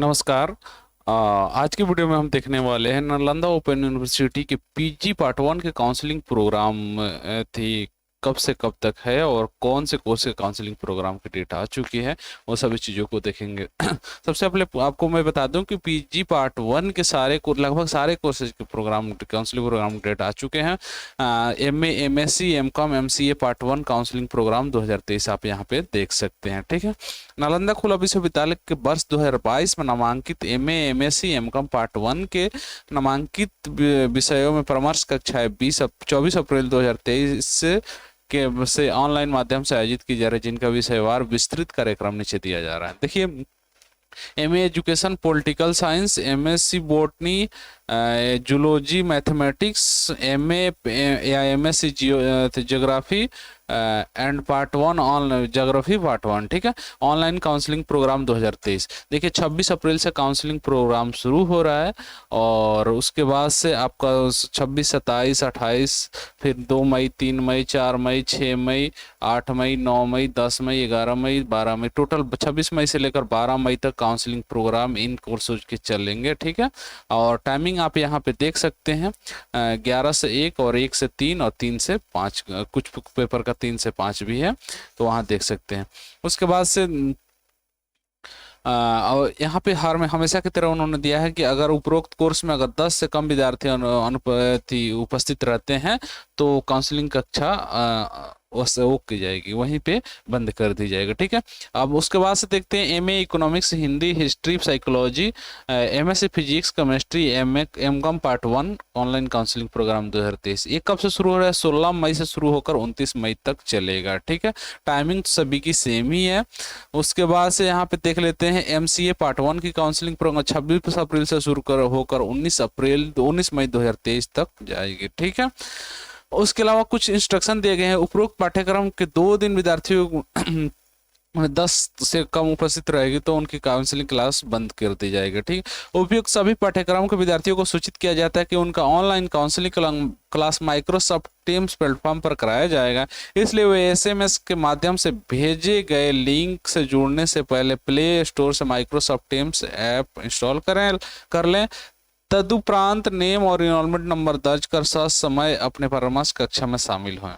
नमस्कार। आज की वीडियो में हम देखने वाले हैं नालंदा ओपन यूनिवर्सिटी के पीजी पार्ट वन के काउंसलिंग प्रोग्राम थी कब से कब तक है और कौन से कोर्स के काउंसलिंग प्रोग्राम की डेट आ चुकी है, वो सभी चीज़ों को देखेंगे। सबसे पहले आपको मैं बता दूं कि पीजी पार्ट वन के लगभग सारे कोर्सेज के प्रोग्राम काउंसलिंग प्रोग्राम डेट आ चुके हैं। MA, MSc, MCom, MCA part one counselling programme 2023 आप यहाँ पे देख सकते हैं। ठीक है, नालंदा खुला विश्वविद्यालय के वर्ष 2022 में नामांकित MA, MSc, MCom part one के नामांकित विषयों में परामर्श कक्षाएं 24 अप्रैल 2023 से ऑनलाइन माध्यम से आयोजित की जा रही है, जिनका विषयवार विस्तृत कार्यक्रम नीचे दिया जा रहा है। देखिए, MA education political science, MSc botany, zoology mathematics, MA या MSc geography and part one on geography part one. ठीक है, ऑनलाइन काउंसलिंग प्रोग्राम 2023। देखिए, 26 अप्रैल से काउंसलिंग प्रोग्राम शुरू हो रहा है और उसके बाद से आपका 26, 27, 28, फिर 2 मई, 3 मई, 4 मई, 6 मई, 8 मई, 9 मई, 10 मई, 11 मई, 12 मई, टोटल 26 मई से लेकर 12 मई तक काउंसलिंग प्रोग्राम इन कोर्सेज के चलेंगे। ठीक है, और टाइमिंग आप यहाँ पे देख सकते हैं, 11 से 1 और 1 से 3 और 3 से 5, कुछ पेपर का 3 से 5 भी है, तो वहाँ देख सकते हैं। उसके बाद से और यहाँ पे हर में हमेशा की तरह उन्होंने दिया है कि अगर उपरोक्त कोर्स में अगर 10 से कम विद्यार्थी उपस्थित रहते हैं तो काउंसलिंग कक्षा वो की जाएगी, वहीं पे बंद कर दी जाएगी। ठीक है, अब उसके बाद से देखते हैं MA economics, Hindi, history, psychology, MSc physics, chemistry, MCom part one online counselling programme 2023। ये कब से शुरू हो रहा है? 16 मई से शुरू होकर 29 मई तक चलेगा। ठीक है, टाइमिंग सभी की सेम ही है। उसके बाद से यहाँ पे देख लेते हैं एमसीए पार्ट वन की काउंसलिंग प्रोग्राम 26 अप्रैल से शुरू होकर 19 मई 2023 तक जाएगी। ठीक है, उसके अलावा कुछ इंस्ट्रक्शन दिए गए हैं। उपरोक्त पाठ्यक्रम के 2 दिन विद्यार्थियों को 10 से कम उपस्थित रहेगी तो उनकी काउंसलिंग क्लास बंद कर दी जाएगी। ठीक, उपयुक्त सभी पाठ्यक्रम के विद्यार्थियों को सूचित किया जाता है कि उनका online counselling class Microsoft teams platform पर कराया जाएगा, इसलिए वे एसएमएस के माध्यम से भेजे गए लिंक से जुड़ने से पहले प्ले स्टोर से माइक्रोसॉफ्ट टीम्स ऐप इंस्टॉल कर लें। तदुपरांत नेम और इनरोलमेंट नंबर दर्ज कर समय अपने परामर्श कक्षा में शामिल हों।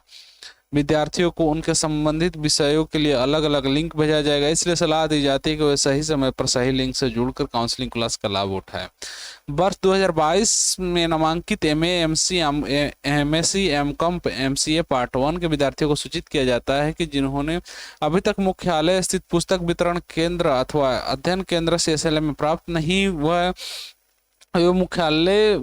विद्यार्थियों को उनके संबंधित विषयों के लिए अलग अलग लिंक भेजा जाएगा, इसलिए सलाह दी जाती है कि वे सही समय पर सही लिंक से जुड़कर काउंसलिंग क्लास का लाभ उठाएं। वर्ष 2022 में नामांकित MA, MC, MSc, MCom, MCA part one के विद्यार्थियों को सूचित किया जाता है कि जिन्होंने अभी तक मुख्यालय स्थित पुस्तक वितरण केंद्र अथवा अध्ययन केंद्र से एसएलएम प्राप्त नहीं हुआ है, मुख्यालय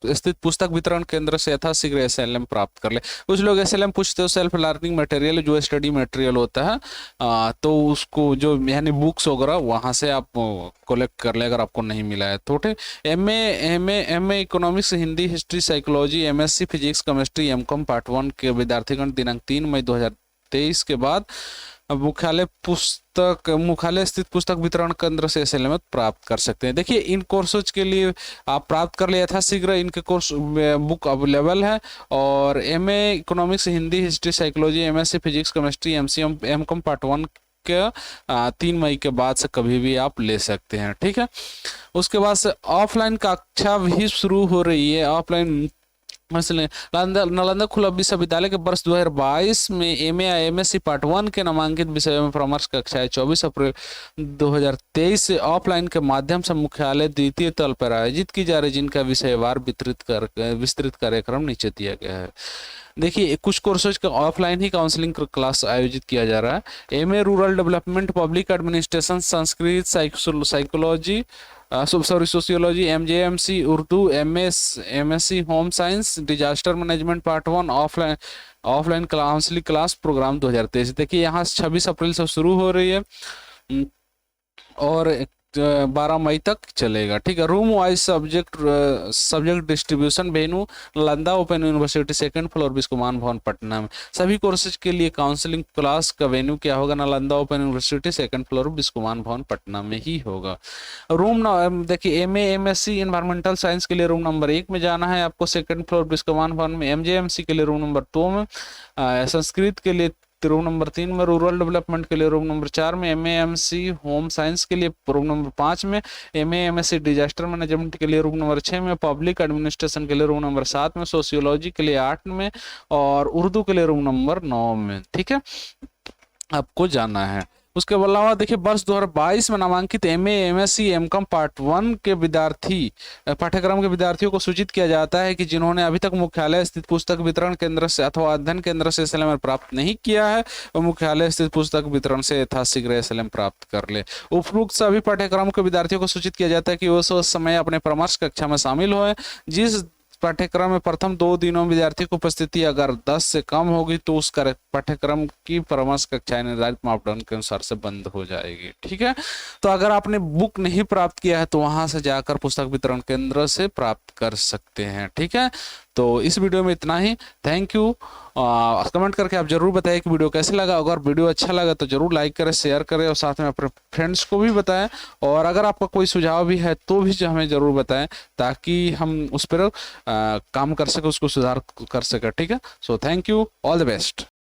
स्थित पुस्तक वितरण केंद्र से यथाशीघ्र एसएलएम प्राप्त कर ले। कुछ लोग एसएलएम पूछते हो, सेल्फ लर्निंग मटेरियल, जो स्टडी मटेरियल होता है, तो उसको जो यानी बुक्स वगैरह वहां से आप कलेक्ट कर ले अगर आपको नहीं मिला है तो। ठीक, MA economics, Hindi, history, psychology, MSc physics, chemistry, MCom part one के विद्यार्थीगण दिनांक 3 मई 2023 के बाद मुख्यालय स्थित पुस्तक वितरण केंद्र से एसएलएम प्राप्त कर सकते हैं। देखिए, इन कोर्सेज के लिए आप प्राप्त कर ले यथाशीघ्र, इनके कोर्स बुक अवेलेबल है। और MA economics, Hindi, history, psychology, MSc physics, chemistry, MCM, MCom part one के 3 मई के बाद से कभी भी आप ले सकते हैं। ठीक है, उसके बाद से ऑफलाइन कक्षा भी शुरू हो रही है। ऑफलाइन नालंदा खुला विश्वविद्यालय के वर्ष 2022 में एमए या एमएससी पार्ट वन के नामांकित विषयों में परामर्श कक्षाएं 24 अप्रैल 2023 से ऑफलाइन के माध्यम से मुख्यालय द्वितीय तल पर आयोजित की जा रही, जिनका विषयवार विस्तृत कार्यक्रम नीचे दिया गया है। देखिए, कुछ कोर्सेज का ऑफलाइन ही काउंसलिंग क्लास आयोजित किया जा रहा है। MA rural development, public administration, Sanskrit, psychology, sociology, MJMC Urdu, MSc home science, disaster management part one offline counselling class programme 2023। देखिए, यहाँ 26 अप्रैल से शुरू हो रही है और 12 मई तक चलेगा। ठीक है, room wise subject distribution venue Nalanda open university, 2nd floor, Biscomaun Bhavan, Patna में। सभी कोर्सेज के लिए काउंसलिंग क्लास का वेन्यू क्या होगा? Nalanda open university, 2nd floor, Biscomaun Bhavan, Patna में ही होगा। देखिए, एमए, एमएससी एनवायरमेंटल साइंस के लिए रूम नंबर 1 में जाना है आपको, 2nd फ्लोर, बिस्कुमान भवन में। एमजेएमसी के लिए रूम नंबर 2 में। संस्कृत के लिए रूम नंबर 3 में रूरल डेवलपमेंट के लिए, रूम नंबर 4 में MAMC होम साइंस के लिए, रूम नंबर 5 में MAMSC डिजास्टर मैनेजमेंट के लिए, रूम नंबर 6 में पब्लिक एडमिनिस्ट्रेशन के लिए, रूम नंबर 7 में सोशियोलॉजी के लिए 8 में, और उर्दू के लिए रूम नंबर 9 में। ठीक है, आपको जाना है। उसके अलावा देखिए वर्ष 2022 में नामांकित MA MSc MCOM पार्ट 1 के विद्यार्थी पाठ्यक्रम के विद्यार्थियों को सूचित किया जाता है कि जिन्होंने अभी तक मुख्यालय स्थित पुस्तक वितरण केंद्र से अथवा अध्ययन केंद्र से SLM प्राप्त नहीं किया है, वो मुख्यालय स्थित पुस्तक वितरण से यथाशीघ्र SLM प्राप्त कर ले। उपरोक्त सभी पाठ्यक्रम के विद्यार्थियों को सूचित किया जाता है कि वो उस समय अपने परामर्श कक्षा में शामिल हुए। जिस पाठ्यक्रम में प्रथम 2 दिनों में विद्यार्थी की उपस्थिति अगर 10 से कम होगी तो उस पाठ्यक्रम की परामर्श कक्षाएं निर्धारित मापदंड के अनुसार से बंद हो जाएगी। ठीक है, तो अगर आपने बुक नहीं प्राप्त किया है तो वहां से जाकर पुस्तक वितरण केंद्र से प्राप्त कर सकते हैं। ठीक है, तो इस वीडियो में इतना ही। Thank you. कमेंट करके आप जरूर बताएं कि वीडियो कैसे लगा। अगर वीडियो अच्छा लगा तो जरूर लाइक करें, शेयर करें और साथ में अपने फ्रेंड्स को भी बताएं। और अगर आपका कोई सुझाव भी है तो भी हमें जरूर बताएं ताकि हम उस पर काम कर सके, उसको सुधार कर सके। ठीक है, so thank you, all the best.